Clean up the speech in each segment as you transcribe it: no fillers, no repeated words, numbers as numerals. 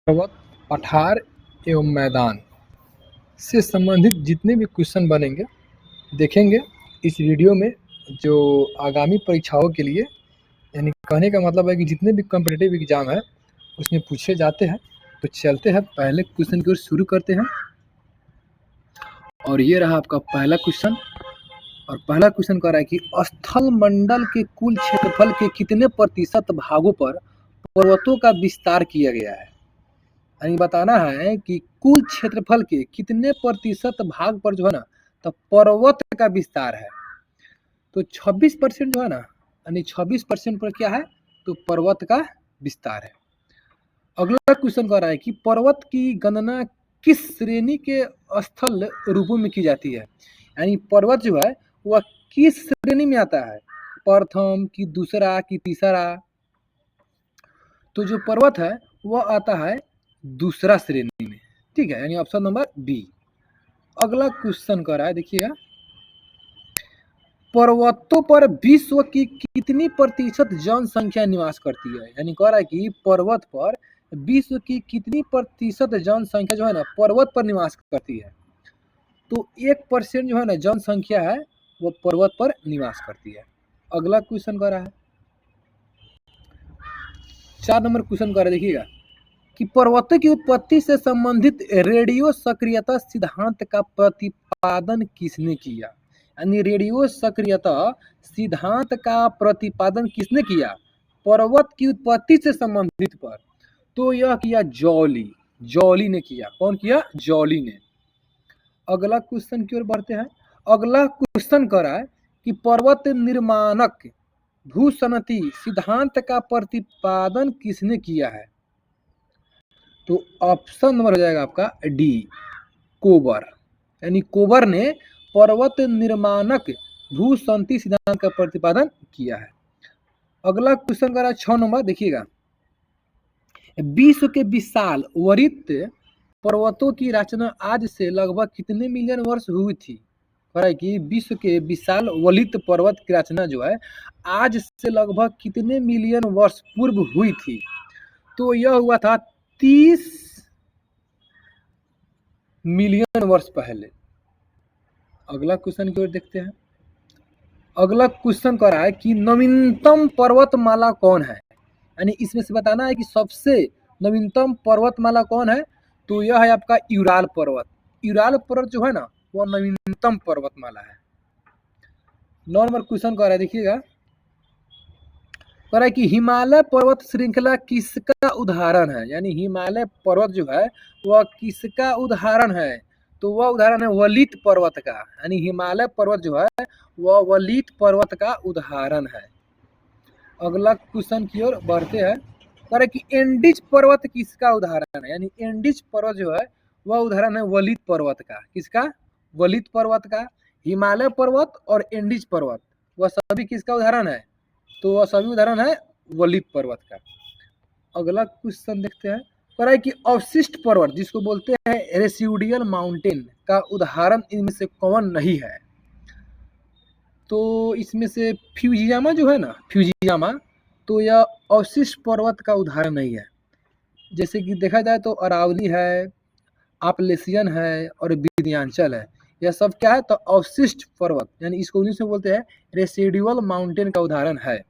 पर्वत, पठार एवं मैदान से संबंधित जितने भी क्वेश्चन बनेंगे देखेंगे इस वीडियो में। जो आगामी परीक्षाओं के लिए, यानी कहने का मतलब है कि जितने भी कॉम्पिटिटिव एग्जाम है उसमें पूछे जाते हैं। तो चलते हैं पहले क्वेश्चन की ओर शुरू करते हैं। और ये रहा आपका पहला क्वेश्चन। और पहला क्वेश्चन कह रहा है कि स्थल मंडल के कुल क्षेत्रफल के कितने प्रतिशत भागों पर पर्वतों का विस्तार किया गया है। यानी बताना है कि कुल क्षेत्रफल के कितने प्रतिशत भाग पर जो है ना तो पर्वत का विस्तार है। तो 26% जो है ना, यानी 26% पर क्या है तो पर्वत का विस्तार है। अगला क्वेश्चन कह रहा है कि पर्वत की गणना किस श्रेणी के स्थल रूपों में की जाती है। यानी पर्वत जो है वह किस श्रेणी में आता है, प्रथम की दूसरा की तीसरा। तो जो पर्वत है वह आता है दूसरा श्रेणी में, ठीक है, यानी ऑप्शन नंबर बी। अगला क्वेश्चन कर रहा है, देखिएगा, पर्वतों पर विश्व की कितनी प्रतिशत जनसंख्या निवास करती है। यानी कह रहा है कि पर्वत पर विश्व की कितनी प्रतिशत जनसंख्या जो है ना पर्वत पर निवास करती है। तो 1% जो है ना जनसंख्या है वो पर्वत पर निवास करती है। अगला क्वेश्चन कर रहा है, 4 नंबर क्वेश्चन कर रहा है, देखिएगा कि पर्वतों की उत्पत्ति से संबंधित रेडियो सक्रियता सिद्धांत का प्रतिपादन किसने किया। यानी रेडियो सक्रियता सिद्धांत का प्रतिपादन किसने किया पर्वत की उत्पत्ति से संबंधित पर। तो यह किया जॉली, जॉली ने किया। कौन किया? जॉली ने। अगला क्वेश्चन की ओर बढ़ते हैं। अगला क्वेश्चन कह रहा है कि पर्वत निर्माणक भूसनती सिद्धांत का प्रतिपादन किसने किया है। तो ऑप्शन नंबर हो जाएगा आपका डी, कोबर। यानी कोबर ने पर्वत निर्माणक भूसंति सिद्धांत का प्रतिपादन किया है। अगला क्वेश्चन करा 6 नंबर, देखिएगा, विश्व के विशाल वरित पर्वतों की रचना आज से लगभग कितने मिलियन वर्ष हुई थी। कह है कि विश्व के विशाल वलित पर्वत की रचना जो है आज से लगभग कितने मिलियन वर्ष पूर्व हुई थी। तो यह हुआ था 30 मिलियन वर्ष पहले। अगला क्वेश्चन की ओर देखते हैं। अगला क्वेश्चन कह रहा है कि नवीनतम पर्वतमाला कौन है। यानी इसमें से बताना है कि सबसे नवीनतम पर्वतमाला कौन है। तो यह है आपका यूराल पर्वत। यूराल पर्वत जो है ना वह नवीनतम पर्वतमाला है। 9 नंबर क्वेश्चन कह रहा है, देखिएगा, कह रहा है कि हिमालय पर्वत श्रृंखला किसका उदाहरण है। यानी हिमालय पर्वत जो है वह किसका उदाहरण है। तो वह उदाहरण है वलित पर्वत का। यानी हिमालय पर्वत जो है वह वलित पर्वत का उदाहरण है। अगला क्वेश्चन की ओर बढ़ते हैं। कह रहे कि एंडीज पर्वत किसका उदाहरण है। यानी एंडीज पर्वत जो है वह उदाहरण है वलित पर्वत का। किसका? वलित पर्वत का। हिमालय पर्वत और एंडीज पर्वत वह सभी किसका उदाहरण है। तो वह सभी उदाहरण है वलित पर्वत का। अगला क्वेश्चन देखते हैं। कह रहा है कि अवशिष्ट पर्वत जिसको बोलते हैं रेसिडुअल माउंटेन का उदाहरण इनमें से कौन नहीं है। तो इसमें से फ्यूजियामा जो है ना, फ्यूजियामा, तो यह अवशिष्ट पर्वत का उदाहरण नहीं है। जैसे कि देखा जाए तो अरावली है, आपलेशियन है और विंध्याचल है। यह सब क्या है तो अवशिष्ट पर्वत, यानी इसको इंग्लिश में बोलते हैं रेसिडुअल माउंटेन का उदाहरण है।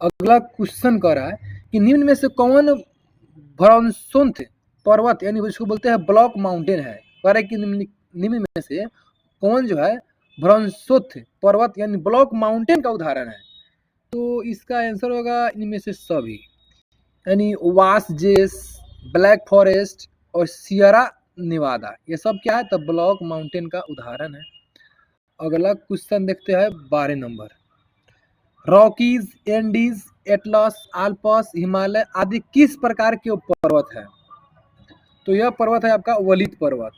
अगला क्वेश्चन कह रहा है कि निम्न में से कौन भ्रंशुंथ पर्वत यानी इसको बोलते हैं ब्लॉक माउंटेन है। कह रहा है कि निम्न में से कौन जो है भ्रंशुंथ पर्वत यानी ब्लॉक माउंटेन का उदाहरण है। तो इसका आंसर होगा इनमें से सभी, यानी वास जेस, ब्लैक फॉरेस्ट और सियरा नेवादा, ये सब क्या है तो ब्लॉक माउंटेन का उदाहरण है। अगला क्वेश्चन देखते हैं 12 number. Rockies, Andes, Atlas, Alps, Himalaya आदि किस प्रकार के पर्वत है। तो यह पर्वत है आपका वलित पर्वत।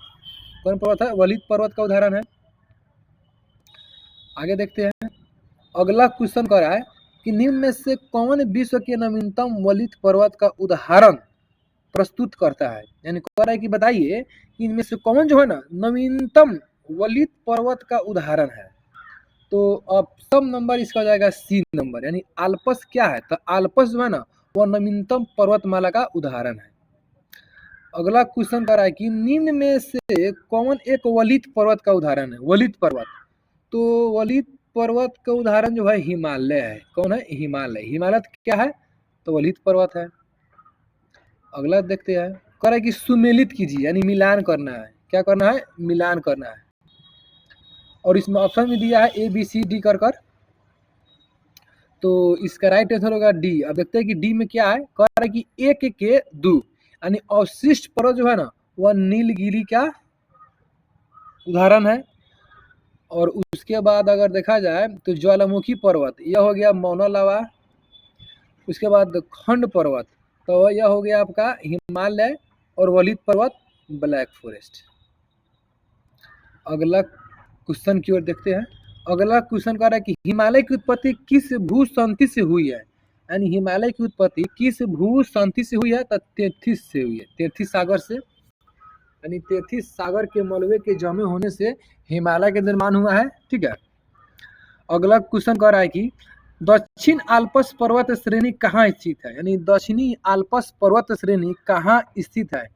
कौन पर्वत है? वलित पर्वत का उदाहरण है। आगे देखते हैं। अगला क्वेश्चन कह रहा है कि निम्न में से कौन विश्व के नवीनतम वलित पर्वत का उदाहरण प्रस्तुत करता है। यानी कह रहा है कि बताइए कि इनमें से कौन जो है ना नवीनतम वलित पर्वत का उदाहरण है। तो ऑप्शन नंबर इसका हो जाएगा सी नंबर, यानी आल्पस क्या है तो आल्पस जो है ना वह नवीनतम पर्वतमाला का उदाहरण है। अगला क्वेश्चन कर रहा है कि निम्न में से कौन एक वलित पर्वत का उदाहरण है? वलित पर्वत, तो वलित पर्वत का उदाहरण जो है हिमालय है। कौन है? हिमालय। हिमालय क्या है? तो वलित पर्वत है। अगला देखते हैं, कह रहा है कि सुमेलित कीजिए, यानी मिलान करना है। क्या करना है? मिलान करना है। और इसमें ऑप्शन में दिया है ए बी सी डी कर कर, तो इसका राइट आंसर होगा डी। अब देखते हैं कि डी में क्या है। कह रहा है कि एक के दो, यानी अवशिष्ट पर्वत जो है ना वह नीलगिरी का उदाहरण है। और उसके बाद अगर देखा जाए तो ज्वालामुखी पर्वत, यह हो गया मौना लावा। उसके बाद खंड पर्वत, तो यह हो गया आपका हिमालय। और वलित पर्वत ब्लैक फॉरेस्ट। अगला क्वेश्चन की ओर देखते हैं। अगला क्वेश्चन कह रहा है कि हिमालय की उत्पत्ति किस भू संति से हुई है? यानी हिमालय की उत्पत्ति किस भू संति से हुई है? तो 33 से हुई है। 33 सागर से, यानी 33 सागर के मलबे के जमे होने से हिमालय का निर्माण हुआ है। ठीक है। अगला क्वेश्चन कह रहा है कि दक्षिण आल्प्स पर्वत श्रेणी कहाँ स्थित है? यानी दक्षिणी आल्प्स पर्वत श्रेणी कहाँ स्थित है?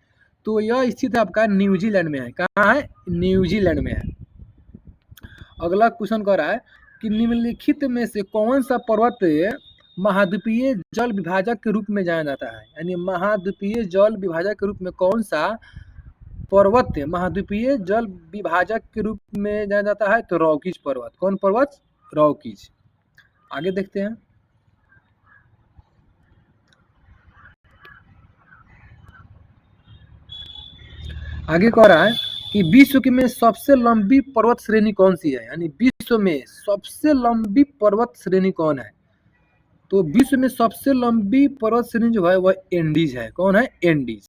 तो यह स्थित है आपका न्यूजीलैंड में है। कहाँ है? न्यूजीलैंड में है। अगला क्वेश्चन कह रहा है कि निम्नलिखित में से कौन सा पर्वत महाद्वीपीय जल विभाजक के रूप में जाना जाता है? यानी महाद्वीपीय जल विभाजक के रूप में कौन सा पर्वत महाद्वीपीय जल विभाजक के रूप में जाना जाता है? तो रॉकीज पर्वत। कौन पर्वत? रॉकीज। आगे देखते हैं। आगे कह रहा है कि विश्व में सबसे लंबी पर्वत श्रेणी कौन सी है? यानी विश्व में सबसे लंबी पर्वत श्रेणी कौन है? तो विश्व में सबसे लंबी पर्वत श्रेणी जो है वह एंडीज है। कौन है? एंडीज।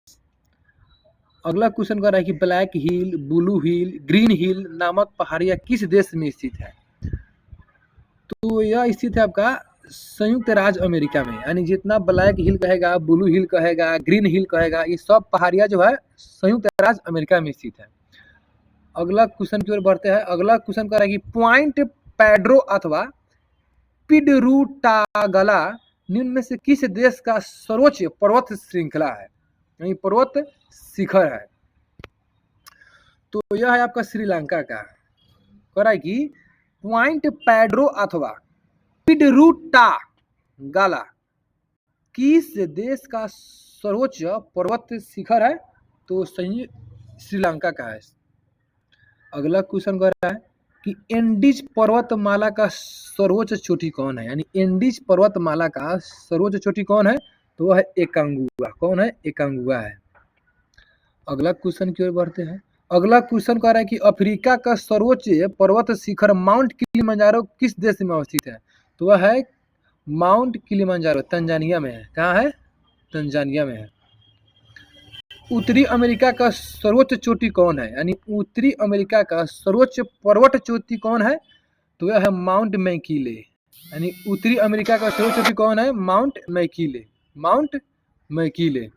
अगला क्वेश्चन कर रहा है कि ब्लैक हिल, ब्लू हिल, ग्रीन हिल नामक पहाड़ियां किस देश में स्थित है? तो यह स्थित है आपका संयुक्त राज्य अमेरिका में। यानी जितना ब्लैक हिल कहेगा, ब्लू हिल कहेगा, ग्रीन हिल कहेगा, ये सब पहाड़ियां जो है संयुक्त राज्य अमेरिका में स्थित है। अगला क्वेश्चन की ओर बढ़ते हैं। अगला क्वेश्चन कर रहा है कि पॉइंट पेड्रो अथवा पिडरूटागला निम्न में से किस देश का सर्वोच्च पर्वत श्रृंखला है? यानी पर्वत शिखर है। तो यह है आपका श्रीलंका का। कह रहा है कि पॉइंट पेड्रो अथवा पिडरूटागला किस देश का सर्वोच्च पर्वत शिखर है? तो सही श्रीलंका का है। अगला क्वेश्चन कर रहा है कि एंडीज पर्वतमाला का सर्वोच्च चोटी कौन है? यानी एंडीज पर्वतमाला का सर्वोच्च चोटी कौन है? तो वह है एकांगुआ। कौन है? एकांगुआ है। अगला क्वेश्चन की ओर बढ़ते हैं। अगला क्वेश्चन कह रहा है कि अफ्रीका का सर्वोच्च पर्वत शिखर माउंट किलिमंजारो किस देश में अवस्थित है? तो वह है माउंट किलिमंजारो, तंजानिया में है। कहाँ है? तंजानिया में है। उत्तरी अमेरिका का सर्वोच्च चोटी कौन है? यानी उत्तरी अमेरिका का सर्वोच्च पर्वत चोटी कौन है? तो यह है माउंट मैकिले। यानी उत्तरी अमेरिका का सर्वोच्च चोटी कौन है? Mount McKinley. Mount McKinley.